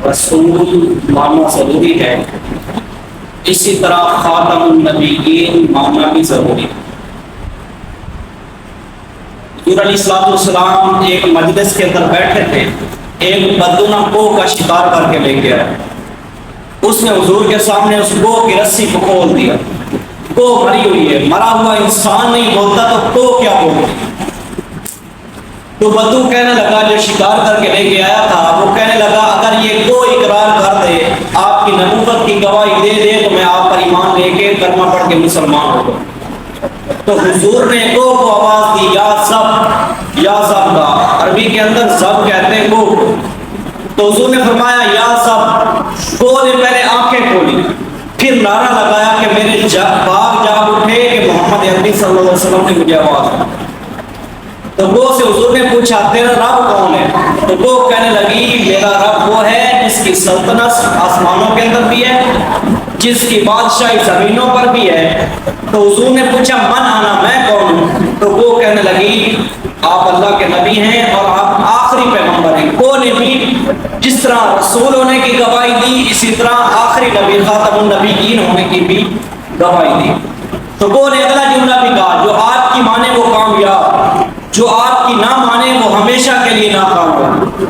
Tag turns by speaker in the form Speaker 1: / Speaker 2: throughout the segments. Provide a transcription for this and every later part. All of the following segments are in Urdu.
Speaker 1: رسول ماننا ضروری ہے، اسی طرح خاتم النبیین ماننا بھی ضروری ہے۔ حضور علیہ السلام ایک مجلس کے اندر بیٹھے تھے، ایک بدنہ کوہ کا شکار کر کے لے گیا، اس نے حضور کے سامنے اس کوہ کی رسی کو کھول دیا۔ کوہ مری ہوئی ہے، مرا ہوا انسان نہیں بولتا تو کوہ کیا بولتی؟ تو بدو کہنے لگا، جو شکار کر کے لے کے آیا تھا، وہ کہنے لگا اگر یہ کوہ اقرار کر دے، آپ کی نبوت کی گواہی دے دے تو میں آپ پر ایمان لے کے کلمہ پڑھ کے مسلمان ہو گیا۔ تو حضور نے کوہ کو آواز دی، یا زب، یا زب کا عربی کے اندر زب کہتے ہیں کوہ۔ تو حضور نے فرمایا یا زب، کوہ نے پہلے آنکھیں کھولی، پھر نعرہ لگایا کہ میرے باغ جاگ اٹھے کہ محمد عربی صلی اللہ علیہ وسلم نے مجھے آواز دی۔ تو وہ سے حضور نے پوچھا تیرا رب کون ہے؟ تو وہ کہنے لگی میرا رب وہ ہے جس کی سلطنت آسمانوں کے اندر بھی ہے، جس کی بادشاہی زمینوں پر بھی ہے۔ تو حضور نے پوچھا من آنا، میں کون ہوں؟ تو وہ کہنے لگی آپ اللہ کے نبی ہیں اور آپ آخری پیغمبر ہیں۔ کو نے بھی جس طرح رسول ہونے کی گواہی دی، اسی طرح آخری نبی خاتم النبیین ہونے کی بھی گواہی دی۔ تو وہ نے اگلا جملہ بھی کہا، جو آپ کی مانے وہ کامیاب، جو آپ کی نہ مانے وہ ہمیشہ کے لیے ناکام ہو۔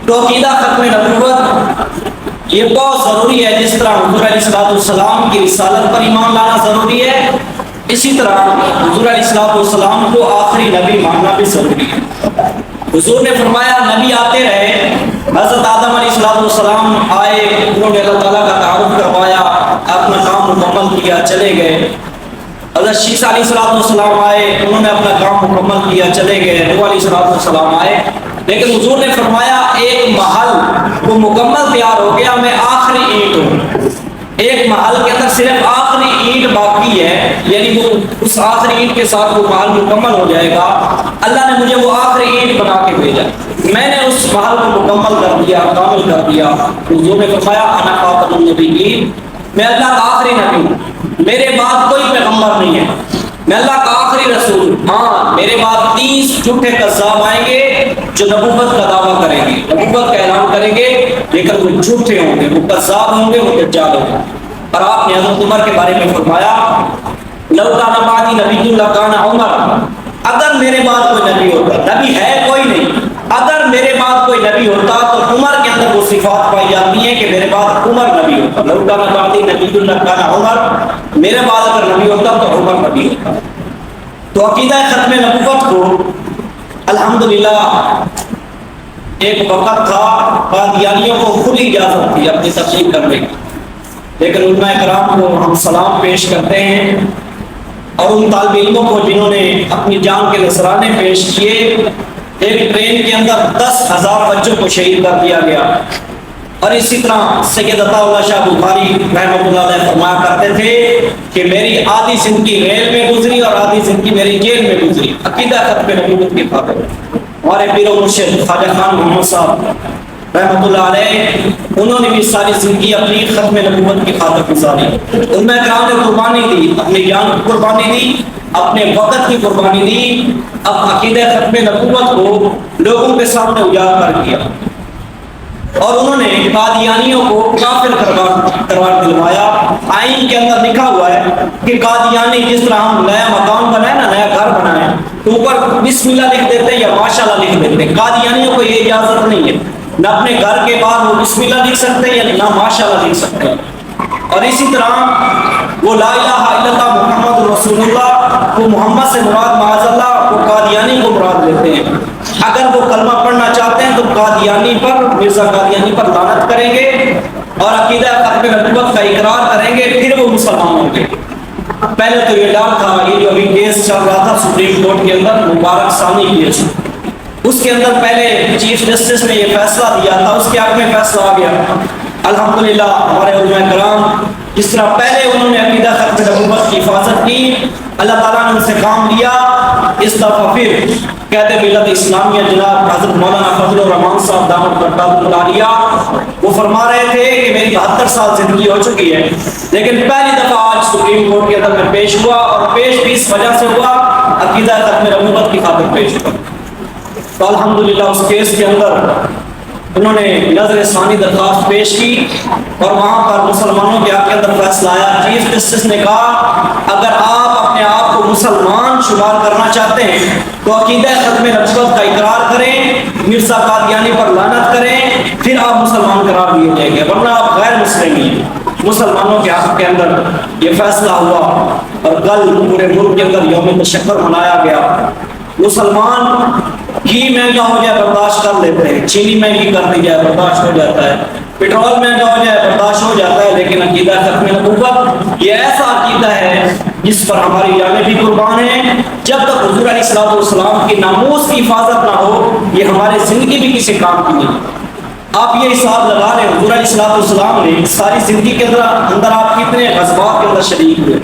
Speaker 1: تو عقیدہ ختم نبوت یہ بہت ضروری ہے، جس طرح حضور علیہ السلام کی رسالت پر ایمان لانا ضروری ہے، اسی طرح حضور علیہ السلام کو آخری نبی ماننا بھی ضروری ہے۔ حضور نے فرمایا نبی آتے رہے، حضرت آدم علیہ السلام آئے، انہوں نے اللہ تعالیٰ کا تعارف کروایا، اپنا کام مکمل کیا، چلے گئے۔ حضرت عیسیٰ علیہ السلام آئے، انہوں نے اپنا کام مکمل کیا، چلے گئے۔ نوح علیہ السلام آئے، لیکن حضور نے فرمایا ایک محل وہ مکمل تیار ہو گیا، میں آخری اینٹ ہوں۔ ایک محل کے اندر صرف آخری اینٹ باقی ہے، یعنی وہ اس آخری اینٹ کے ساتھ وہ محل مکمل ہو جائے گا۔ اللہ نے مجھے وہ آخری اینٹ بنا کے بھیجا، میں نے اس محل کو مکمل کر دیا، کامل کر دیا۔ حضور نے فرمایا انا خاتم النبیین، میں اللہ کا آخری نبی ہوں، میرے بعد کوئی پیغمبر نہیں ہے، میں اللہ کا آخری رسول۔ ہاں میرے بعد 30 جھوٹے کذاب آئیں گے جو نبوت کا دعویٰ کریں گے، نبوت کا اعلان کریں گے، لیکن وہ جھوٹے ہوں گے، وہ کذاب ہوں گے، وہ دجال ہوں گے۔ اور آپ نے حضرت عمر کے بارے میں فرمایا لو کان بعدی نبی لکان عمر، اگر میرے بعد کوئی نبی ہوتا، نبی ہے کوئی نہیں، اگر میرے بعد کوئی نبی ہوتا تو عمر کے اندر وہ صفات پائی جاتی ہیں کہ میرے بعد عمر نبی ہوتا۔ لو کان بعدی نبی لکان عمر، میرے بعد اگر نبی ہوتا تو عمر نبی ہوتا۔ تو عقیدہ ختم نبوت کو الحمدللہ ایک وقت تھا قادیانیوں کو کھلی اجازت تھی اپنی تبلیغ کرنے کی، لیکن علماء کرام کو ہم سلام پیش کرتے ہیں، اور ان طالب علموں کو جنہوں نے اپنی جان کے نذرانے پیش کیے۔ ایک ٹرین کے اندر 10,000 بچوں کو شہید کر دیا گیا، اور اسی طرح سید عطا اللہ شاہ بخاری رحمۃ اللہ علیہ فرمایا کرتے تھے کہ میری آدھی زندگی ریل میں گزری اور آدھی زندگی میری جیل میں گزری عقیدہ ختم نبوت کی خاطر۔ ہمارے پیر و مرشد خواجہ خان محمد صاحب رحمۃ اللہ علیہ، انہوں نے بھی ساری زندگی اپنی ختم نبوت کی خاطر گزاری۔ علماء کرام نے قربانی دی، اپنی جان کی قربانی دی، اپنے وقت کی قربانی دی، اب عقیدہ ختم نبوت کو لوگوں کے سامنے اجاگر کیا، اور انہوں نے قادیانیوں کو کافر قرار دلوایا۔ آئین کے اندر لکھا ہوا ہے کہ قادیانی جس طرح ہم نیا مکان بنائے نا، نیا گھر بنائے تو اوپر بسم اللہ لکھ دیتے ہیں یا ماشاءاللہ لکھ دیتے ہیں، قادیانیوں کو یہ اجازت نہیں ہے، نہ اپنے گھر کے باہر وہ بسم اللہ لکھ سکتے ہیں نہ ماشاءاللہ لکھ سکتے ہیں۔ اور اسی طرح وہ لا الہ الا اللہ محمد رسول اللہ، وہ محمد سے مراد معاذ اللہ وہ قادیانی کو مراد لیتے ہیں۔ اگر وہ کلمہ پڑھنا چاہتے ہیں تو قادیانی پر، مرزا قادیانی پر لعنت کریں گے اور عقیدہ ختم نبوت کا اقرار کریں گے، پھر وہ مسلمان ہوں گے۔ پہلے تو یہ ڈر تھا، یہ جو ابھی کیس چل رہا تھا سپریم کورٹ کے اندر، مبارک ثانی کیس، اس کے اندر پہلے چیف جسٹس نے یہ فیصلہ دیا تھا، اس کے حق میں فیصلہ آ گیا۔ الحمدللہ ہمارے علماء کرام جس طرح پہلے انہوں نے عقیدہ ختم نبوت کی حفاظت کی، اللہ تعالیٰ نے ان سے کام لیا۔ اس دفعہ پھر قائد ملت اسلامیہ جناب حضرت مولانا فضل الرحمان صاحب دامت برکاتہ العالیہ وہ فرما رہے تھے کہ میری 72 سال زندگی ہو چکی ہے، لیکن پہلی دفعہ آج سپریم کورٹ کے اندر میں پیش ہوا، اور پیش بھی اس وجہ سے ہوا عقیدہ ختم نبوت کی خاطر پیش ہوا۔ تو الحمدللہ اس کیس کے اندر انہوں نے نظر ثانی درخواست پیش کی اور وہاں پر مسلمانوں کے حق کے اندر فیصلہ آیا۔ چیف جسٹس نے کہا اگر آپ اپنے آپ کو مسلمان شمار کرنا چاہتے ہیں تو عقیدہ ختم نبوت کا اقرار کریں، مرزا قادیانی پر لعنت کریں، پھر آپ مسلمان قرار دیے جائیں گے، ورنہ آپ غیر مسلم ہیں۔ مسلمانوں کے حق کے اندر یہ فیصلہ ہوا اور کل پورے ملک کے اندر یوم تشکر منایا گیا۔ مسلمان گھی مہنگا ہو جائے برداشت کر لیتے ہیں، چینی مہنگی کر دی جائے برداشت ہو جاتا ہے، پیٹرول مہنگا ہو جائے برداشت ہو جاتا ہے، لیکن عقیدہ ختم نبوت یہ ایسا عقیدہ ہے جس پر ہماری جانیں بھی قربان ہیں۔ جب تک حضور علیہ السلام کی ناموس کی حفاظت نہ ہو یہ ہماری زندگی بھی کسی کام کی نہیں۔ آپ یہ حساب لگا لیں حضور علیہ السلام نے ساری زندگی کے اندر آپ کتنے غزوات کے اندر شریک ہوئے،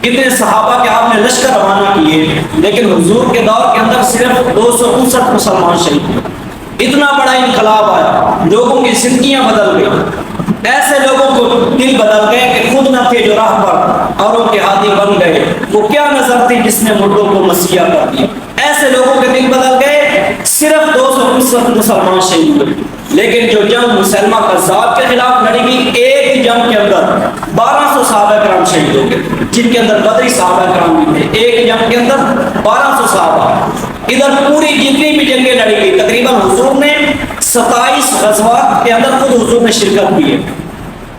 Speaker 1: کتنے صحابہ کے آپ نے لشکر روانہ کیے، لیکن حضور کے دور کے اندر صرف 259 مسلمان شہید ہوئے۔ اتنا بڑا انقلاب آیا، لوگوں کی زندگیاں بدل گئی، ایسے لوگوں کو دل بدل گئے کہ خود نہ تھے جو راہ پر اوروں کے ہادی بن گئے۔ وہ کیا نظر تھی جس نے مردوں کو مسیحا کر دیا، ایسے لوگوں کے دل بدل گئے، صرف 259 مسلمان شہید ہوئے۔ لیکن جو جنگ مسلمہ کذاب کے خلاف لڑی گئی، ایک جنگ کے اندر 1200 صحابہ کرام شہید ہو گئے، جن کے اندر بدری صحابہ کرام بھی تھے۔ ایک جنگ کے اندر 1200 صحابہ، ادھر پوری جتنی بھی جنگیں لڑی گئی تقریباً حضور نے 27 غزوات کے اندر خود حضور نے شرکت کی ہے۔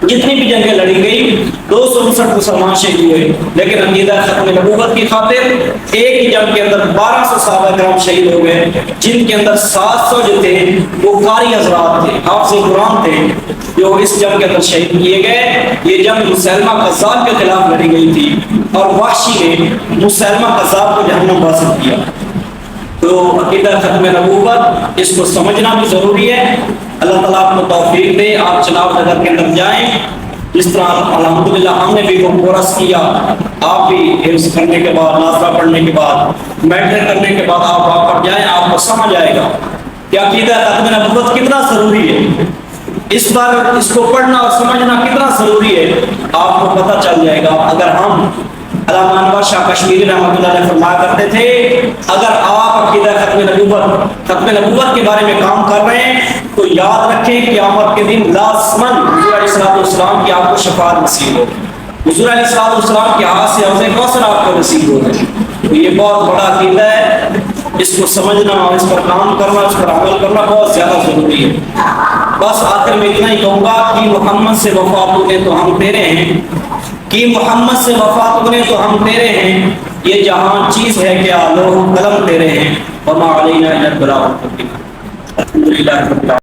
Speaker 1: جتنی بھی جنگیں لڑی گئی 259 مسلمان شہید ہوئے، لیکن عقیدہ ختم نبوت کی خاطر ایک ہی جنگ کے اندر 1200 صحابہ کرام شہید ہو گئے، جن کے اندر 700 جو تھے وہ قاری حضرات تھے، حافظ قرآن تھے، جو اس جنگ کے اندر شہید کیے گئے۔ یہ جنگ مسلمہ کذاب کے خلاف لڑی گئی تھی اور وحشی نے مسلمہ کذاب کو جہنم واصل کیا۔ تو عقیدہ ختم نبوت اس کو سمجھنا بھی ضروری ہے۔ اللہ تعالیٰ آپ کو توفیق دے، آپ چناب نگر کے اندر جائیں، جس طرح الحمدللہ ہم نے بھی وہ کورس کیا، آپ بھی حفظ کرنے کے بعد، ناظرہ پڑھنے کے بعد، میٹر کرنے کے بعد آپ وہاں پر جائیں، آپ کو سمجھ آئے گا کہ عقیدہ ختم نبوت کتنا ضروری ہے، اس بار اس کو پڑھنا اور سمجھنا کتنا ضروری ہے آپ کو پتہ چل جائے گا۔ اگر ہم علامہ انور شاہ کشمیری رحمۃ اللہ علیہ فرمایا کرتے تھے اگر آپ عقیدہ ختم نبوت کے بارے میں کام کر رہے ہیں تو یاد رکھیں قیامت کے دن لازماً حضور علیہ السلام کی آپ کو شفاعت نصیب ہو، حضور علیہ السلام کے ہاتھ سے حوض کوثر آپ کو نصیب ہو۔ تو یہ بہت بڑا عقیدہ ہے، اس کو سمجھنا اور اس پر کام کرنا، اس پر عمل کرنا بہت زیادہ ضروری ہے۔ بس آخر میں اتنا ہی کہوں گا کہ محمد سے وفا نے تو ہم تیرے ہیں، کہ محمد سے وفا نے تو ہم تیرے ہیں، یہ جہاں چیز ہے کیا لوح قلم تیرے ہیں، وما علینا الا البلاغ۔ الحمدللہ۔